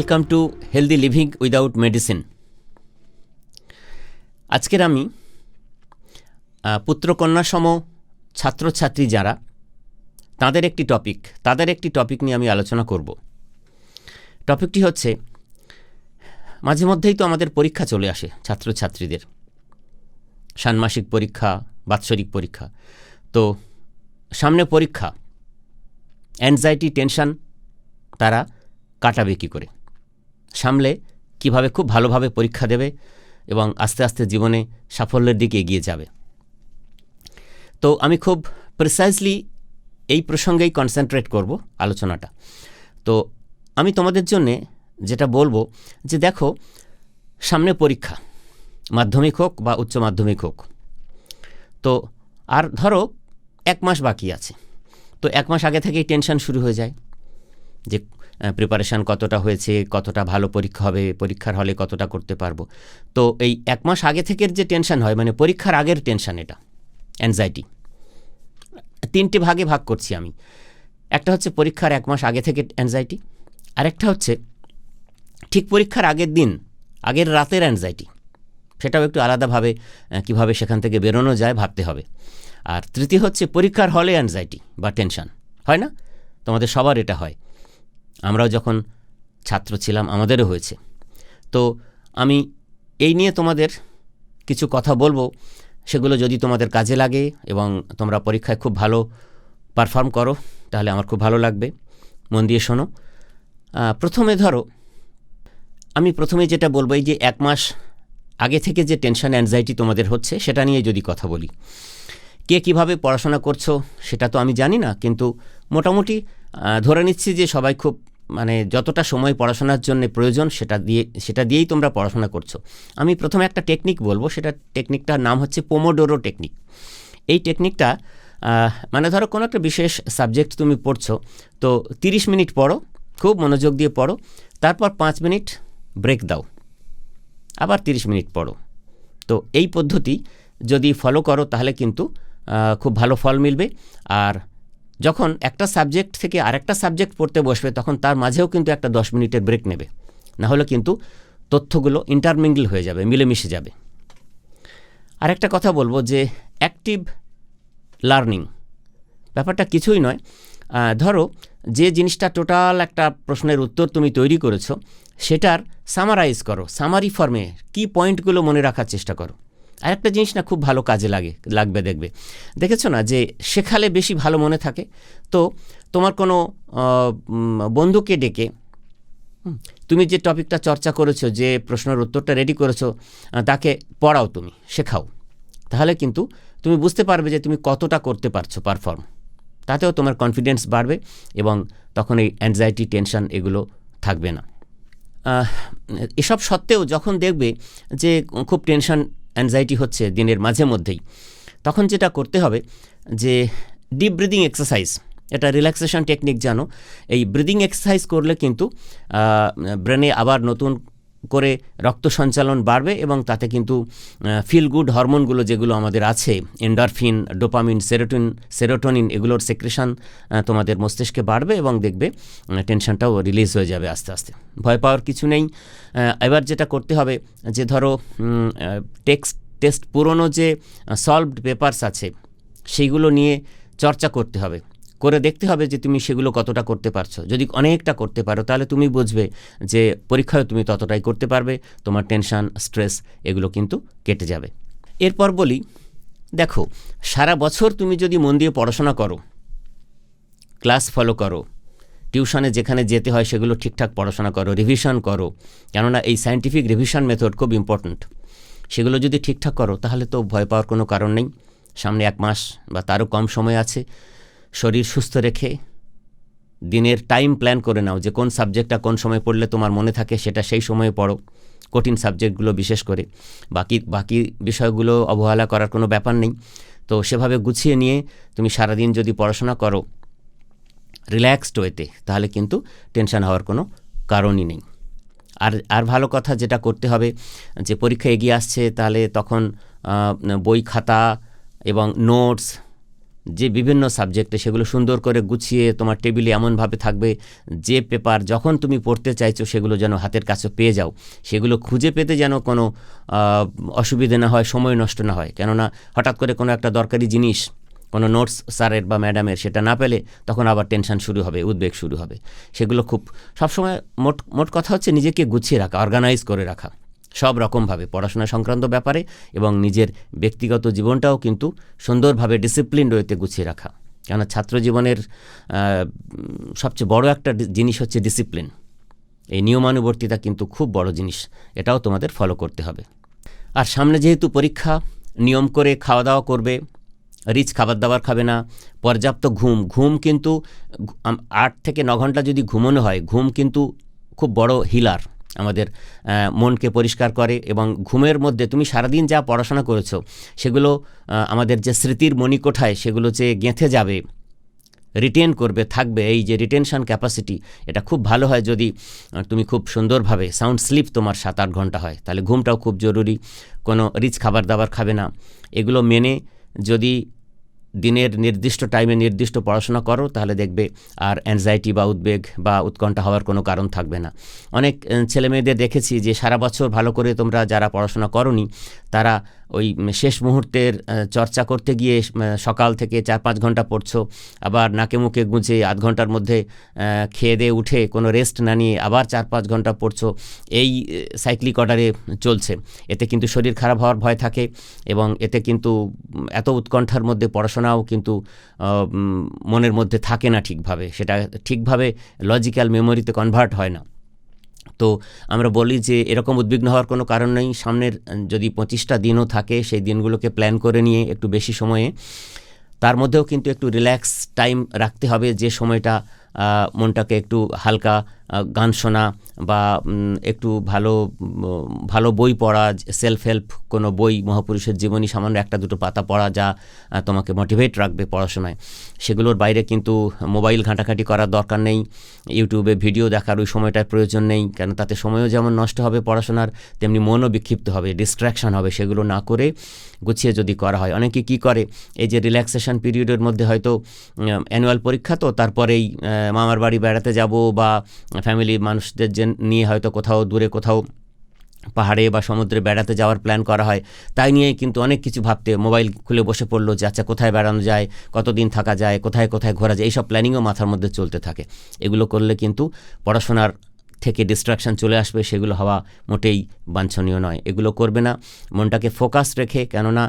Welcome to healthy living without medicine. আজকের আমি পুত্রকন্যা সম ছাত্রছাত্রী যারা তাদের একটি টপিক নিয়ে আমি আলোচনা করব। টপিকটি হচ্ছে, মাঝে মধ্যেই তো আমাদের পরীক্ষা চলে আসে ছাত্রছাত্রীদের, ষান্মাসিক পরীক্ষা, বাৎসরিক পরীক্ষা। তো সামনে পরীক্ষা, অ্যাংজাইটি, টেনশন তারা কাটাবে কী করে, সামলে কিভাবে খুব ভালোভাবে পরীক্ষা দেবে এবং আস্তে আস্তে জীবনে সাফল্যের দিকে এগিয়ে যাবে। তো আমি খুব প্রিসাইজলি এই প্রসঙ্গেই কনসেন্ট্রেট করব আলোচনাটা। তো আমি তোমাদের জন্যে যেটা বলবো যে দেখো, সামনে পরীক্ষা, মাধ্যমিক হোক বা উচ্চ মাধ্যমিক হোক, তো আর ধরো 1 মাস বাকি আছে। তো 1 মাস আগে থেকেই টেনশন শুরু হয়ে যায় যে প্রিপারেশান কতটা হয়েছে, কতটা ভালো পরীক্ষা হবে, পরীক্ষার হলে কতটা করতে পারবো। তো এই 1 মাস আগে থেকের যে টেনশন হয়, মানে পরীক্ষার আগের টেনশন, এটা অ্যাংজাইটি। 3টে ভাগে ভাগ করছি আমি। একটা হচ্ছে পরীক্ষার 1 মাস আগে থেকে অ্যাংজাইটি, আরেকটা হচ্ছে ঠিক পরীক্ষার আগের দিন, আগের রাতের অ্যাংজাইটি। সেটাও একটু আলাদাভাবে কিভাবে সেখান থেকে বেরোনো যায় ভাবতে হবে। আর তৃতীয় হচ্ছে পরীক্ষার হলে অ্যাংজাইটি বা টেনশন। হয় না? তোমাদের সবার এটা হয়। আমরাও যখন ছাত্র ছিলাম আমাদেরও হয়েছে। তো আমি এই নিয়ে তোমাদের কিছু কথা বলবো, সেগুলো যদি তোমাদের কাজে লাগে এবং তোমরা পরীক্ষায় খুব ভালো পারফর্ম করো তাহলে আমার খুব ভালো লাগবে। মন দিয়ে শোনো। প্রথমে ধরো, আমি প্রথমে যেটা বলবো, এই যে 1 মাস আগে থেকে যে টেনশন অ্যাংজাইটি তোমাদের হচ্ছে, সেটা নিয়ে যদি কথা বলি। কে কিভাবে পড়াশোনা করছো সেটা তো আমি জানি না, কিন্তু মোটামুটি ধরে নিচ্ছি যে সবাই খুব, মানে যতটা সময় পড়াশোনার জন্য প্রয়োজন সেটা দিয়েই তোমরা পড়াশোনা করছো। আমি প্রথমে একটা টেকনিক বলবো, টেকনিকটার নাম হচ্ছে পোমোডোরো টেকনিক। এই টেকনিকটা মানে ধরো কোনো একটা বিশেষ সাবজেক্ট তুমি পড়ছো, তো 30 মিনিট পড়ো, খুব মনোযোগ দিয়ে পড়ো, তারপর 5 মিনিট ব্রেক দাও, আবার 30 মিনিট পড়ো। তো এই পদ্ধতি যদি ফলো করো তাহলে কিন্তু খুব ভালো ফল মিলবে। আর যখন একটা সাবজেক্ট থেকে আরেকটা সাবজেক্ট পড়তে বসবে, তখন তার মাঝেও কিন্তু একটা 10 মিনিটের ব্রেক নেবে, না হলে কিন্তু তথ্যগুলো ইন্টারমিঙ্গল হয়ে যাবে, মিলেমিশে যাবে। আরেকটা কথা বলবো যে অ্যাক্টিভ লার্নিং ব্যাপারটা কিছুই নয়। ধরো যে জিনিসটা টোটাল একটা প্রশ্নের উত্তর তুমি তৈরি করেছো, সেটার সামারাইজ করো, সামারি ফর্মে কি পয়েন্টগুলো মনে রাখার চেষ্টা করো। আর একটা জিনিস না খুব ভালো কাজে লাগবে, দেখেছো না যে শেখালে বেশি ভালো মনে থাকে। তো তোমার কোনো বন্ধুকে ডেকে তুমি যে টপিকটা চর্চা করেছো, যে প্রশ্নের উত্তরটা রেডি করেছো, তাকে পড়াও, তুমি শেখাও, তাহলে কিন্তু তুমি বুঝতে পারবে যে তুমি কতটা করতে পারছো পারফর্ম। তাতেও তোমার কনফিডেন্স বাড়বে এবং তখন এই অ্যাংজাইটি, টেনশন এগুলো থাকবে না। এসব সত্ত্বেও যখন দেখবে যে খুব টেনশন, অ্যাংজাইটি হচ্ছে দিনের মাঝে মধ্যেই, তখন যেটা করতে হবে যে ডিপ ব্রিদিং এক্সারসাইজ, এটা রিল্যাক্সেশন টেকনিক জানো। এই ব্রিদিং এক্সারসাইজ করলে কিন্তু ব্রেনে আবার নতুন করে রক্ত সঞ্চালন বাড়বে এবং তাতে কিন্তু ফিল গুড হরমোনগুলো যেগুলো আমাদের আছে, এন্ডরফিন, ডোপামিন, সেরোটোনিন, এগুলোর সেক্রেশন তোমাদের মস্তিষ্কে বাড়বে এবং দেখবে টেনশনটাও রিলিজ হয়ে যাবে আস্তে আস্তে। ভয় পাওয়ার কিছু নেই। এবার যেটা করতে হবে যে ধরো টেস্ট পুরনো যে সলভড পেপারস আছে সেইগুলো নিয়ে চর্চা করতে হবে, করে দেখতে হবে যে তুমি সেগুলো কতটা করতে পারছো। যদি অনেকটা করতে পারো তাহলে তুমি বুঝবে যে পরীক্ষায় তুমি ততটাই করতে পারবে, তোমার টেনশন, স্ট্রেস এগুলো কিন্তু কেটে যাবে। এরপর বলি, দেখো সারা বছর তুমি যদি মন দিয়ে পড়াশোনা করো, ক্লাস ফলো করো, টিউশনে যেখানে যেতে হয় সেগুলো ঠিকঠাক পড়াশোনা করো, রিভিশন করো, কেননা এই সায়েন্টিফিক রিভিশন মেথড খুব ইম্পর্ট্যান্ট, সেগুলো যদি ঠিকঠাক করো তাহলে তো ভয় পাওয়ার কোনো কারণ নেই। সামনে 1 মাস বা তারও কম সময় আছে। শরীর সুস্থ রেখে দিনের টাইম প্ল্যান করে নাও যে কোন সাবজেক্টটা কোন সময় পড়লে তোমার মনে থাকে, সেটা সেই সময়ে পড়ো, কঠিন সাবজেক্টগুলো বিশেষ করে। বাকি বিষয়গুলো অবহেলা করার কোনো ব্যাপার নেই। তো সেভাবে গুছিয়ে নিয়ে তুমি সারাদিন যদি পড়াশোনা করো রিল্যাক্সড ওয়েতে, তাহলে কিন্তু টেনশন হওয়ার কোনো কারণই নেই। আর ভালো কথা যেটা করতে হবে, যে পরীক্ষা এগিয়ে আসছে, তাহলে তখন বই খাতা এবং নোটস যে বিভিন্ন সাবজেক্টে সেগুলো সুন্দর করে গুছিয়ে তোমার টেবিলে এমনভাবে থাকবে যে পেপার যখন তুমি পড়তে চাইছো সেগুলো যেন হাতের কাছে পেয়ে যাও, সেগুলো খুঁজে পেতে যেন কোনো অসুবিধে না হয়, সময় নষ্ট না হয়। কেননা হঠাৎ করে কোনো একটা দরকারি জিনিস, কোনো নোটস স্যারের বা ম্যাডামের সেটা না পেলে তখন আবার টেনশন শুরু হবে, উদ্বেগ শুরু হবে। সেগুলো খুব সবসময় মোট কথা হচ্ছে নিজেকে গুছিয়ে রাখা, অর্গানাইজ করে রাখা সব রকমভাবে পড়াশোনা সংক্রান্ত ব্যাপারে, এবং নিজের ব্যক্তিগত জীবনটাও কিন্তু সুন্দরভাবে ডিসিপ্লিন ওয়েতে গুছিয়ে রাখা। কেননা ছাত্র জীবনের সবচেয়ে বড় একটা জিনিস হচ্ছে ডিসিপ্লিন। এই নিয়মানুবর্তিতা কিন্তু খুব বড় জিনিস, এটাও তোমাদের ফলো করতে হবে। আর সামনে যেহেতু পরীক্ষা, নিয়ম করে খাওয়া দাওয়া করবে, রিচ খাবার দাবার খাবে না, পর্যাপ্ত ঘুম কিন্তু 8 থেকে 9 ঘন্টা যদি ঘুমানো হয়, ঘুম কিন্তু খুব বড় হিলার, আমাদের মনকে পরিষ্কার করে। এবং ঘুমের মধ্যে তুমি সারাদিন যা পড়াশোনা করেছো সেগুলো আমাদের যে স্মৃতির মণিকোঠায় সেগুলো যে গেঁথে যাবে, রিটেন করবে, থাকবে। এই যে রিটেনশন ক্যাপাসিটি, এটা খুব ভালো হয় যদি তুমি খুব সুন্দরভাবে সাউন্ড স্লিপ তোমার 7-8 ঘন্টা হয়। তাহলে ঘুমটাও খুব জরুরি। কোনো রিচ খাবার দাবার খাবে না। এগুলো মেনে যদি দিনের নির্দিষ্ট টাইমে নির্দিষ্ট পড়াশোনা করো, তাহলে দেখবে আর অ্যাংজাইটি বা উদ্বেগ বা উৎকণ্ঠা হওয়ার কোনো কারণ থাকবে না। অনেক ছেলেমেয়েদের দেখেছি যে সারা বছর ভালো করে তোমরা যারা পড়াশোনা করোনি, তারা ওই শেষ মুহূর্তের চর্চা করতে গিয়ে সকাল থেকে 4-5 ঘন্টা পড়ছো, আবার নাকে মুখে গুঁজে আধ ঘন্টার মধ্যে খেয়ে দিয়ে উঠে কোনো রেস্ট না নিয়ে আবার 4-5 ঘন্টা পড়ছো। এই সাইক্লিক অর্ডারে চলছে। এতে কিন্তু শরীর খারাপ হওয়ার ভয় থাকে, এবং এতে কিন্তু এত উৎকণ্ঠার মধ্যে পড়াশোনাও কিন্তু মনের মধ্যে থাকে না ঠিকভাবে, সেটা ঠিকভাবে লজিক্যাল মেমোরিতে কনভার্ট হয় না। তো আমরা বলি যে এরকম উদ্বিগ্ন হওয়ার কোনো কারণ নেই। সামনের যদি 25টা দিনও থাকে, সেই দিনগুলোকে প্ল্যান করে নিয়ে একটু বেশি সময়ে, তার মধ্যেও কিন্তু একটু রিল্যাক্স টাইম রাখতে হবে, যে সময়টা মনটাকে একটু হালকা গান শোনা বা একটু ভালো বই পড়া, সেলফ হেল্প কোনো বই, মহাপুরুষের জীবনী সামান্য 1-2 পাতা পড়া, যা তোমাকে মোটিভেট রাখবে পড়াশোনায়। সেগুলোর বাইরে কিন্তু মোবাইল ঘাঁটাঘাঁটি করার দরকার নেই, ইউটিউবে ভিডিও দেখার ওই সময়টার প্রয়োজন নেই, কেন তাতে সময়ও যেমন নষ্ট হবে পড়াশোনার, তেমনি মনও বিক্ষিপ্ত হবে, ডিস্ট্র্যাকশন হবে। সেগুলো না করে গুছিয়ে যদি করা হয়। অনেকে কি করে, এই যে রিল্যাক্সেশন পিরিয়ডের মধ্যে হয়তো অ্যানুয়াল পরীক্ষা, তো তারপরেই মামার বাড়ি বেড়াতে যাব বা ফ্যামিলি মানুষদের নিয়ে হয়তো কোথাও দূরে কোথাও পাহাড়ে বা সমুদ্রে বেড়াতে যাওয়ার প্ল্যান করা হয়। তাই নিয়ে কিন্তু অনেক কিছু ভাবতে মোবাইল খুলে বসে পড়লো যে আচ্ছা কোথায় বেড়ানো যায়, কতদিন থাকা যায়, কোথায় কোথায় ঘোরা যায়, এইসব প্ল্যানিংও মাথার মধ্যে চলতে থাকে। এগুলো করলে কিন্তু পড়াশোনার থেকে ডিস্ট্রাকশন চলে আসবে, সেগুলো হওয়া মোটেই বাঞ্ছনীয় নয়। এগুলো করবে না, মনটাকে ফোকাস রেখে, কেননা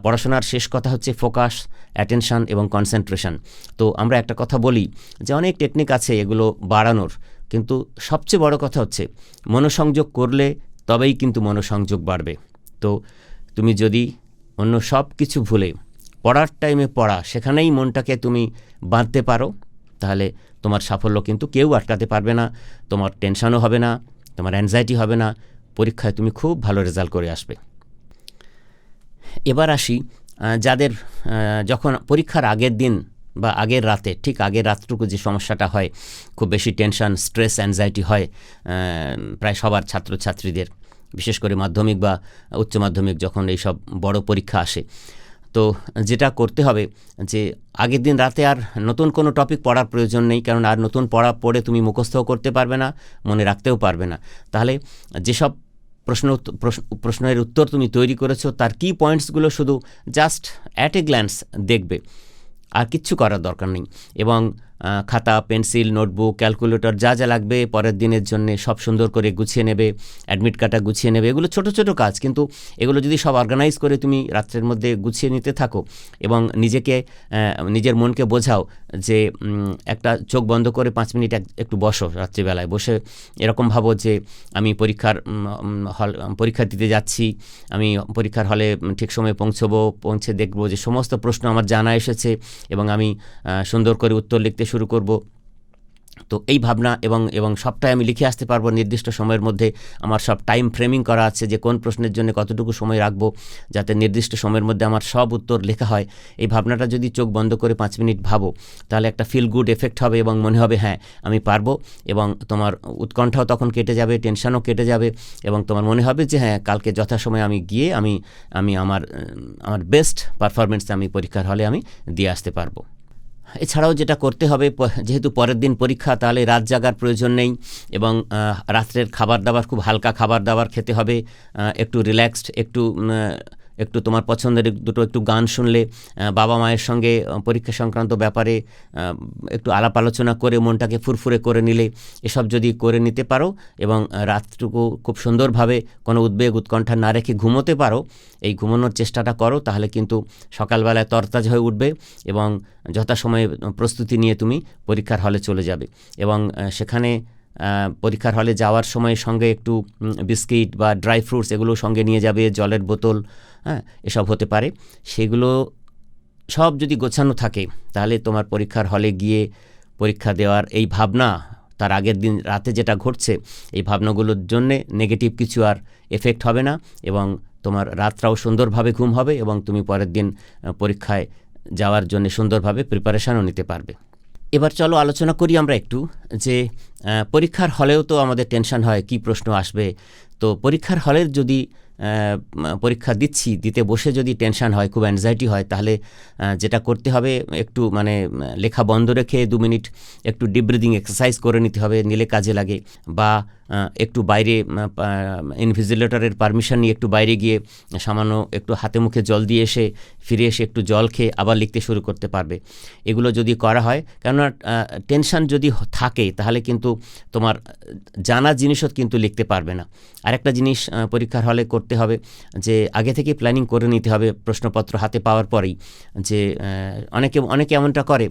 পড়াশোনার শেষ কথা হচ্ছে ফোকাস, অ্যাটেনশন এবং কনসেন্ট্রেশন। তো আমরা একটা কথা বলি যে অনেক টেকনিক আছে এগুলো বাড়ানোর, কিন্তু সবচেয়ে বড় কথা হচ্ছে মনোসংযোগ করলে তবেই কিন্তু মনোসংযোগ বাড়বে। তো তুমি যদি অন্য সব কিছু ভুলে পড়ার টাইমে পড়া, সেখানেই মনটাকে তুমি বাঁধতে পারো, তাহলে তোমার সাফল্য কিন্তু কেউ আটকাতে পারবে না। তোমার টেনশনও হবে না, তোমার অ্যাংজাইটি হবে না, পরীক্ষায় তুমি খুব ভালো রেজাল্ট করে আসবে। এবার আসি যাদের যখন পরীক্ষার আগের দিন বা আগের রাতে, ঠিক আগের রাতটুকু যে সমস্যাটা হয়, খুব বেশি টেনশন, স্ট্রেস, অ্যাংজাইটি হয় প্রায় সবার ছাত্রছাত্রীদের, বিশেষ করে মাধ্যমিক বা উচ্চ মাধ্যমিক যখন এইসব বড় পরীক্ষা আসে। তো যেটা করতে হবে যে আগের দিন রাতে আর নতুন কোনো টপিক পড়ার প্রয়োজন নেই, কারণ আর নতুন পড়ে তুমি মুখস্থও করতে পারবে না, মনে রাখতেও পারবে না। তাহলে যেসব প্রশ্নের উত্তর তুমি তৈরি করেছো, তার কি পয়েন্টসগুলো শুধু জাস্ট অ্যাট এ গ্ল্যান্স দেখবে, আর কিচ্ছু করার দরকার নেই। এবং খাতা, পেন্সিল, নোটবুক, ক্যালকুলেটর যা যা লাগবে পরের দিনের জন্য সব সুন্দর করে গুছিয়ে নেবে, অ্যাডমিট কার্ডটা গুছিয়ে নেবে। এগুলো ছোট ছোট কাজ, কিন্তু এগুলো যদি সব অর্গানাইজ করে তুমি রাত্রের মধ্যে গুছিয়ে নিতে থাকো এবং নিজের মনকে বোঝাও যে একটা চোখ বন্ধ করে 5 মিনিট একটু বসো, রাত্রিবেলায় বসে এরকম ভাবো যে আমি পরীক্ষা দিতে যাচ্ছি, আমি পরীক্ষার হলে ঠিক সময়ে পৌঁছে দেখবো যে সমস্ত প্রশ্ন আমার জানা এসেছে এবং আমি সুন্দর করে উত্তর লিখতে শুরু করব। তো এই ভাবনা এবং সবটাই আমি লিখে আসতে পারবো নির্দিষ্ট সময়ের মধ্যে। আমার সব টাইম ফ্রেমিং করা আছে যে কোন প্রশ্নের জন্য কতটুকু সময় রাখবো, যাতে নির্দিষ্ট সময়ের মধ্যে আমার সব উত্তর লেখা হয়। এই ভাবনাটা যদি চোখ বন্ধ করে 5 মিনিট ভাবো, তাহলে একটা ফিল গুড এফেক্ট হবে এবং মনে হবে হ্যাঁ আমি পারবো, এবং তোমার উৎকণ্ঠাও তখন কেটে যাবে, টেনশনও কেটে যাবে, এবং তোমার মনে হবে যে হ্যাঁ কালকে যথাসময়ে আমি গিয়ে আমি আমার বেস্ট পারফরমেন্স আমি পরীক্ষার হলে আমি দিয়ে আসতে পারবো। এছাড়াও যেটা করতে হবে, যেহেতু পরের দিন পরীক্ষা, তাহলে রাত জাগার প্রয়োজন নেই, এবং রাত্রের খাবার দাবার খুব হালকা খাবার দাবার খেতে হবে, একটু রিল্যাক্সড, একটু তোমার পছন্দের দুটো একটু গান শুনলে, বাবা মায়ের সঙ্গে পরীক্ষা সংক্রান্ত ব্যাপারে একটু আলাপ আলোচনা করে মনটাকে ফুরফুরে করে নিলে, এসব যদি করে নিতে পারো এবং রাতটুকু খুব সুন্দরভাবে কোনো উদ্বেগ উৎকণ্ঠা না রেখে ঘুমোতে পারো, এই ঘুমানোর চেষ্টাটা করো, তাহলে কিন্তু সকালবেলায় তরতাজা হয়ে উঠবে এবং যথাসময়ে প্রস্তুতি নিয়ে তুমি পরীক্ষার হলে চলে যাবে। এবং সেখানে পরীক্ষার হলে যাওয়ার সময় সঙ্গে একটু বিস্কিট বা ড্রাই ফ্রুটস এগুলো সঙ্গে নিয়ে যাবে, জলের বোতল, হ্যাঁ এসব হতে পারে। সেগুলো সব যদি গোছানো থাকে, তাহলে তোমার পরীক্ষার হলে গিয়ে পরীক্ষা দেওয়ার এই ভাবনা, তার আগের দিন রাতে যেটা ঘটছে, এই ভাবনাগুলোর জন্যে নেগেটিভ কিছু আর এফেক্ট হবে না, এবং তোমার রাতটাও সুন্দরভাবে ঘুম হবে, এবং তুমি পরের দিন পরীক্ষায় যাওয়ার জন্য সুন্দরভাবে প্রিপারেশানও নিতে পারবে। এবার চলো আলোচনা করি আমরা একটু যে পরীক্ষার হলেও তো আমাদের টেনশন হয় কি প্রশ্ন আসবে। তো পরীক্ষার হলের যদি পরীক্ষা দিতে বসে যদি টেনশন হয়, খুব অ্যাংজাইটি হয়, তাহলে যেটা করতে হবে, একটু লেখা বন্ধ রেখে 2 মিনিট একটু ডিপ ব্রিদিং এক্সারসাইজ করে নিতে হবে, নিলে কাজে লাগে। বা একটু বাইরে ইনভিজিলেটরের পারমিশন নিয়ে একটু বাইরে গিয়ে সামান্য একটু হাতে মুখে জল দিয়ে ফিরে এসে একটু জল খেয়ে আবার লিখতে শুরু করতে পারবে। এগুলো যদি করা হয়, কেননা টেনশন যদি থাকে তাহলে কিন্তু তোমার জানা জিনিসও কিন্তু লিখতে পারবে না। আরেকটা জিনিস পরীক্ষার হলে করতে হবে, যে আগে থেকে প্ল্যানিং করে নিতে হবে প্রশ্নপত্র হাতে পাওয়ার পরেই। যে অনেকে এমনটা করে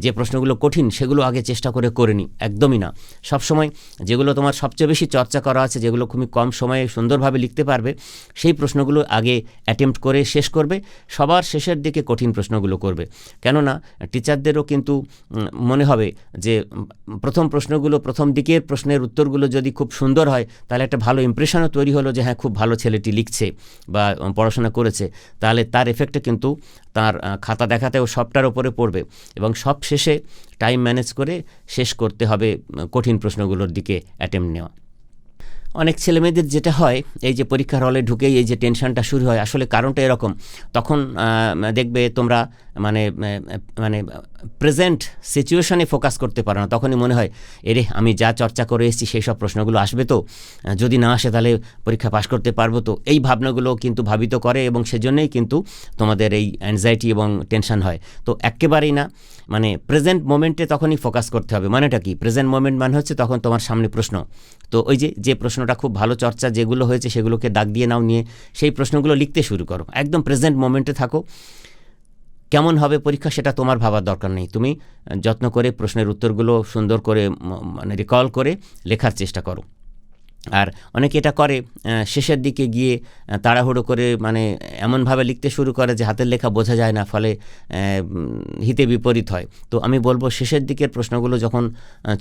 যে প্রশ্নগুলো কঠিন সেগুলো আগে চেষ্টা করে নিই, একদমই না। সবসময় যেগুলো তোমার সবচেয়ে বেশি চর্চা করা আছে, যেগুলো খুবই কম সময়ে সুন্দরভাবে লিখতে পারবে, সেই প্রশ্নগুলো আগে অ্যাটেম্প্ট করে শেষ করবে, সবার শেষের দিকে কঠিন প্রশ্নগুলো করবে। কেননা টিচারদেরও কিন্তু মনে হবে যে প্রথম দিকের প্রশ্নের উত্তরগুলো যদি খুব সুন্দর হয়, তাহলে একটা ভালো ইমপ্রেশনও তৈরি হলো যে হ্যাঁ খুব ভালো ছেলেটি লিখছে বা পড়াশোনা করেছে, তাহলে তার এফেক্টে কিন্তু তার খাতা দেখাতেও সবটার ওপরে পড়বে, এবং সব শেষে টাইম ম্যানেজ করে শেষ করতে হবে কঠিন প্রশ্নগুলোর দিকে অ্যাটেম্প্ট নেওয়া। অনেক ছেলেমেয়েদের যেটা হয়, এই যে পরীক্ষার হলে ঢুকেই এই যে টেনশনটা শুরু হয়, আসলে কারণটা এরকম। তখন দেখবে তোমরা প্রেজেন্ট সিচুয়েশনে ফোকাস করতে পারো না। তখনই মনে হয় আমি যা চর্চা করে এসেছি সেই সব প্রশ্নগুলো আসবে তো, যদি না আসে তাহলে পরীক্ষা পাশ করতে পারবো তো, এই ভাবনাগুলো কিন্তু ভাবিত করে, এবং সেজন্যই কিন্তু তোমাদের এই অ্যাংজাইটি এবং টেনশন হয়। তো একেবারেই না, প্রেজেন্ট মোমেন্টে তখনই ফোকাস করতে হবে। মানেটা কি? প্রেজেন্ট মোমেন্ট মানে হচ্ছে তখন তোমার সামনে প্রশ্ন, তো ওই যে প্রশ্নটা খুব ভালো চর্চা যেগুলো হয়েছে সেগুলোকে দাগ দিয়ে নাও, নিয়ে সেই প্রশ্নগুলো লিখতে শুরু করো, একদম প্রেজেন্ট মোমেন্টে থাকো। কেমন হবে পরীক্ষা সেটা তোমার ভাবার দরকার নেই, তুমি যত্ন করে প্রশ্নের উত্তরগুলো সুন্দর করে রিকল করে লেখার চেষ্টা করো। আর অনেকে এটা করে শেষের দিকে গিয়ে তাড়াহুড়ো করে এমনভাবে লিখতে শুরু করে যে হাতের লেখা বোঝা যায় না, ফলে হিতে বিপরীত হয়। তো আমি বলবো শেষের দিকের প্রশ্নগুলো যখন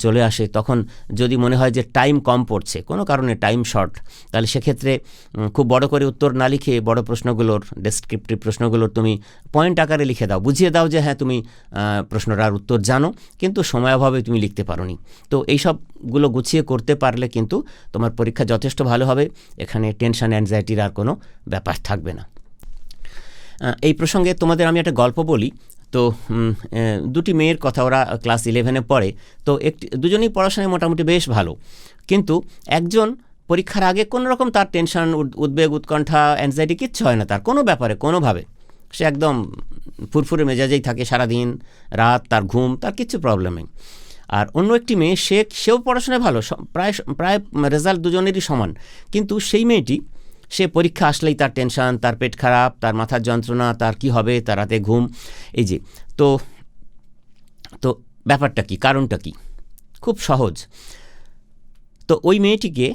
চলে আসে, তখন যদি মনে হয় যে টাইম কম পড়ছে, কোনো কারণে টাইম শর্ট, তাহলে সেক্ষেত্রে খুব বড় করে উত্তর না লিখে বড় প্রশ্নগুলোর ডেসক্রিপটিভ প্রশ্নগুলোর তুমি পয়েন্ট আকারে লিখে দাও, বুঝিয়ে দাও যে হ্যাঁ তুমি প্রশ্নটার উত্তর জানো, কিন্তু সময়াভাবে তুমি লিখতে পারোনি। তো এইসবগুলো গুছিয়ে করতে পারলে কিন্তু তোমার পরীক্ষা যথেষ্ট ভালো হবে, এখানে টেনশন অ্যাংজাইটির আর কোনো ব্যাপার থাকবে না। এই প্রসঙ্গে তোমাদের আমি একটা গল্প বলি। তো দুটি মেয়ের কথা, ওরা ক্লাস 11-এ পড়ে। তো দুজনেই পড়াশোনায় মোটামুটি বেশ ভালো, কিন্তু একজন পরীক্ষার আগে কোনো রকম তার টেনশন, উদ্বেগ, উৎকণ্ঠা, অ্যাংজাইটি কিচ্ছু হয় না তার কোনো ব্যাপারে, কোনোভাবে সে একদম ফুরফুরে মেজাজেই থাকে সারাদিন রাত, তার ঘুম, তার কিচ্ছু প্রবলেম নেই। আর অন্য একটি মেয়ে, সেও পড়াশোনায় ভালো, প্রায় রেজাল্ট দুজনেরই সমান, কিন্তু সেই মেয়েটি, সে পরীক্ষা আসলেই তার টেনশন, তার পেট খারাপ, তার মাথার যন্ত্রণা, তার কি হবে, তার রাতে ঘুম, এই যে। তো ব্যাপারটা কি, কারণটা কি? খুব সহজ। তো ওই মেয়েটিকে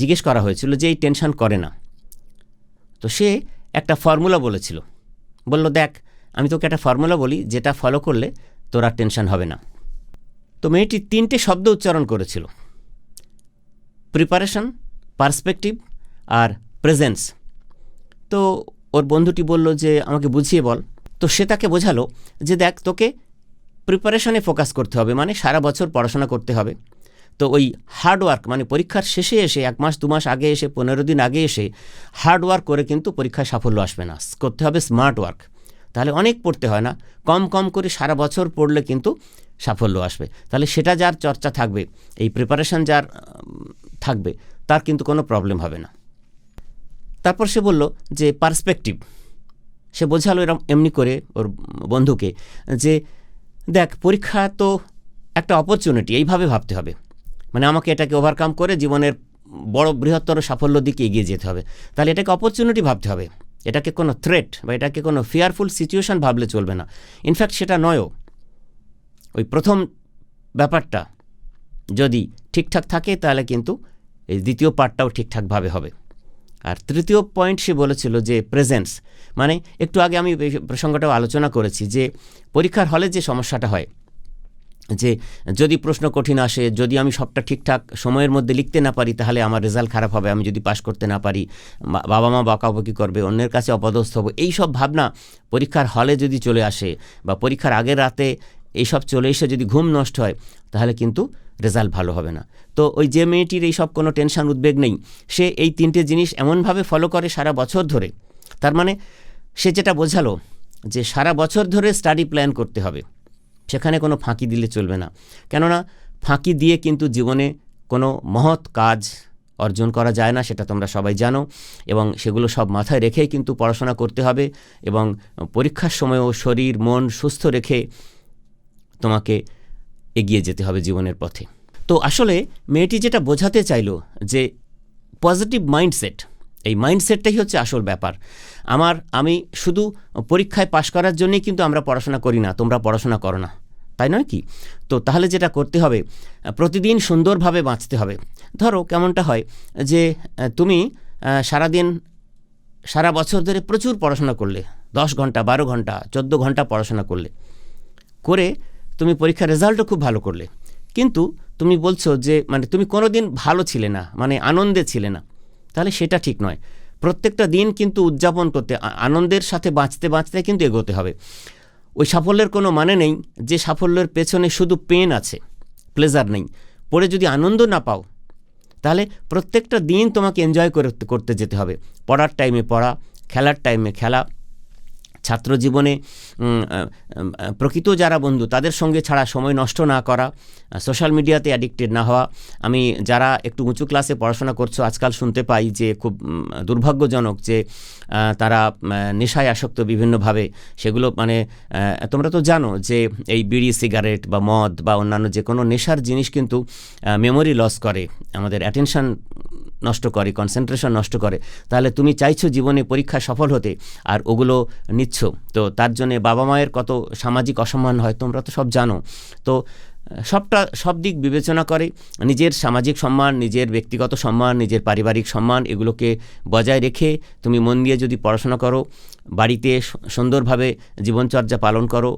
জিজ্ঞেস করা হয়েছিল যে এই টেনশন করে না। তো সে একটা ফর্মুলা বলেছিল, বলল দেখ আমি তোকে একটা ফর্মুলা বলি, যেটা ফলো করলে তোর আর টেনশন হবে না। তো মেয়েটি 3টে শব্দ উচ্চারণ করেছিল, প্রিপারেশন, পার্সপেক্টিভ আর প্রেজেন্স। তো ওর বন্ধুটি বলল যে আমাকে বুঝিয়ে বল। তো সে তাকে বোঝালো যে দেখ, তোকে প্রিপারেশনে ফোকাস করতে হবে, মানে সারা বছর পড়াশোনা করতে হবে। তো ওই হার্ডওয়ার্ক, মানে পরীক্ষার শেষে এসে 1 মাস 2 মাস আগে এসে 15 দিন আগে এসে হার্ডওয়ার্ক করে কিন্তু পরীক্ষায় সাফল্য আসবে না, করতে হবে স্মার্ট ওয়ার্ক। তাহলে অনেক পড়তে হয় না, কম কম করে সারা বছর পড়লে কিন্তু সাফল্য আসবে। তাহলে সেটা যার চর্চা থাকবে, এই প্রিপারেশন যার থাকবে, তার কিন্তু কোনো প্রবলেম হবে না। তারপর সে বলল যে পার্সপেক্টিভ, সে বোঝালো এমনি করে ওর বন্ধুকে যে দেখ, পরীক্ষা তো একটা অপরচুনিটি, এইভাবে ভাবতে হবে, মানে আমাকে এটাকে ওভারকাম করে জীবনের বড় বৃহত্তর সাফল্যর দিকে এগিয়ে যেতে হবে। তাহলে এটাকে অপরচুনিটি ভাবতে হবে, এটাকে কোনো থ্রেট বা এটাকে কোনো ফিয়ারফুল সিচুয়েশন ভাবলে চলবে না। ইনফ্যাক্ট সেটা নয়ও। ওই প্রথম ব্যাপারটা যদি ঠিকঠাক থাকে তাহলে কিন্তু এই দ্বিতীয় পার্টটাও ঠিকঠাকভাবে হবে। আর তৃতীয় পয়েন্ট সে বলেছিল যে প্রেজেন্স, মানে একটু আগে আমি এই প্রসঙ্গটাও আলোচনা করেছি যে পরীক্ষার হলে যে সমস্যাটা হয়, যে যদি প্রশ্ন কঠিন আসে, যদি আমি সবটা ঠিকঠাক সময়ের মধ্যে লিখতে না পারি তাহলে আমার রেজাল্ট খারাপ হবে, আমি যদি পাশ করতে না পারি বাবা মা বকাবকি করবে, অন্যের কাছে অপদস্থ হবো, এই সব ভাবনা পরীক্ষার হলে যদি চলে আসে বা পরীক্ষার আগের রাতে এইসব চলে এসে যদি ঘুম নষ্ট হয় তাহলে কিন্তু রেজাল্ট ভালো হবে না। তো ওই যে মেয়েটির এইসব কোনো টেনশন উদ্বেগ নেই, সে এই 3টে জিনিস এমনভাবে ফলো করে সারা বছর ধরে। তার মানে সে যেটা বোঝালো যে সারা বছর ধরে স্টাডি প্ল্যান করতে হবে, সেখানে কোনো ফাঁকি দিলে চলবে না। কেননা ফাঁকি দিয়ে কিন্তু জীবনে কোনো মহৎ কাজ অর্জন করা যায় না, সেটা তোমরা সবাই জানো। এবং সেগুলো সব মাথায় রেখেই কিন্তু পড়াশোনা করতে হবে এবং পরীক্ষার সময়ও শরীর মন সুস্থ রেখে তোমাকে এগিয়ে যেতে হবে জীবনের পথে। তো আসলে মেয়েটি যেটা বোঝাতে চাইলো যে পজিটিভ মাইন্ডসেট, এই মাইন্ডসেটটাই হচ্ছে আসল ব্যাপার। আমি শুধু পরীক্ষায় পাশ করার জন্যই কিন্তু আমরা পড়াশোনা করি না, তোমরা পড়াশোনা করো না, তাই নয় কি? তো তাহলে যেটা করতে হবে, প্রতিদিন সুন্দরভাবে বাঁচতে হবে। ধরো কেমনটা হয় যে তুমি সারাদিন সারা বছর ধরে প্রচুর পড়াশোনা করলে, 10 ঘন্টা 12 ঘন্টা 14 ঘন্টা পড়াশোনা করে তুমি পরীক্ষার রেজাল্টও খুব ভালো করলে, কিন্তু তুমি বলছো যে মানে তুমি কোনো দিন ভালো ছিলে না, মানে আনন্দে ছিলে না। তাহলে সেটা ঠিক নয়। প্রত্যেকটা দিন কিন্তু উদযাপন করতে, আনন্দের সাথে বাঁচতে বাঁচতে কিন্তু এগোতে হবে। ওই সাফল্যের কোনো মানে নেই যে সাফল্যের পেছনে শুধু পেন আছে, প্লেজার নেই। পড়ে যদি আনন্দ না পাও তাহলে প্রত্যেকটা দিন তোমাকে এনজয় করতে যেতে হবে। পড়ার টাইমে পড়া, খেলার টাইমে খেলা, ছাত্র জীবনে প্রকৃত যারা বন্ধু তাদের সঙ্গে ছাড়া সময় নষ্ট না করা, সোশ্যাল মিডিয়াতে অ্যাডিক্টেড না হওয়া। আমি যারা একটু উঁচু ক্লাসে পড়াশোনা করছো আজকাল শুনতে পাই যে খুব দুর্ভাগ্যজনক যে তারা নেশায় আসক্ত বিভিন্নভাবে। সেগুলো মানে তোমরা তো জানো যে এই বিড়ি সিগারেট বা মদ বা অন্যান্য যে কোনো নেশার জিনিস কিন্তু মেমোরি লস করে, আমাদের অ্যাটেনশন নষ্ট করে, কনসেন্ট্রেশন নষ্ট করে। তাহলে তুমি চাইছো জীবনে পরীক্ষায় সফল হতে আর ওগুলো নিচ্ছ, তো তার জন্যে বাবা মায়ের কত সামাজিক অসম্মান হয় তোমরা তো সব জানো। তো সব দিক বিবেচনা করে নিজের সামাজিক সম্মান, নিজের ব্যক্তিগত সম্মান, নিজের পারিবারিক সম্মান, এগুলোকে বজায় রেখে তুমি মন দিয়ে যদি পড়াশোনা করো, বাড়িতে সুন্দরভাবে জীবনচর্যা পালন করো,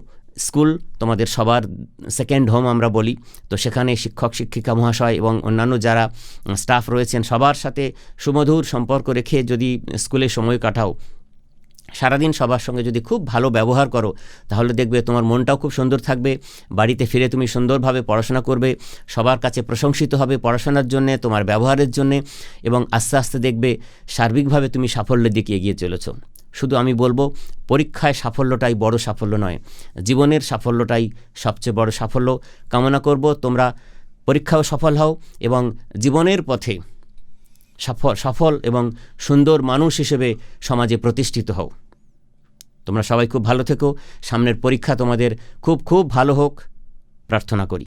স্কুল তোমাদের সবার সেকেন্ড হোম আমরা বলি, তো সেখানে শিক্ষক শিক্ষিকা মহাশয় এবং অন্যান্য যারা স্টাফ রয়েছেন সবার সাথে সুমধুর সম্পর্ক রেখে যদি স্কুলে সময় কাটাও, সারাদিন সবার সঙ্গে যদি খুব ভালো ব্যবহার করো, তাহলে দেখবে তোমার মনটাও খুব সুন্দর থাকবে। বাড়িতে ফিরে তুমি সুন্দরভাবে পড়াশোনা করবে, সবার কাছে প্রশংসিত হবে পড়াশোনার জন্যে, তোমার ব্যবহারের জন্যে, এবং আস্তে আস্তে দেখবে সার্বিকভাবে তুমি সাফল্যের দিকে এগিয়ে চলেছ। শুধু আমি বলবো, পরীক্ষায় সাফল্যটাই বড় সাফল্য নয়, জীবনের সাফল্যটাই সবচেয়ে বড় সাফল্য। কামনা করব তোমরা পরীক্ষাও সফল হও এবং জীবনের পথে সফল এবং সুন্দর মানুষ হিসেবে সমাজে প্রতিষ্ঠিত হও। তোমরা সবাই খুব ভালো থেকো, সামনের পরীক্ষা তোমাদের খুব খুব ভালো হোক প্রার্থনা করি।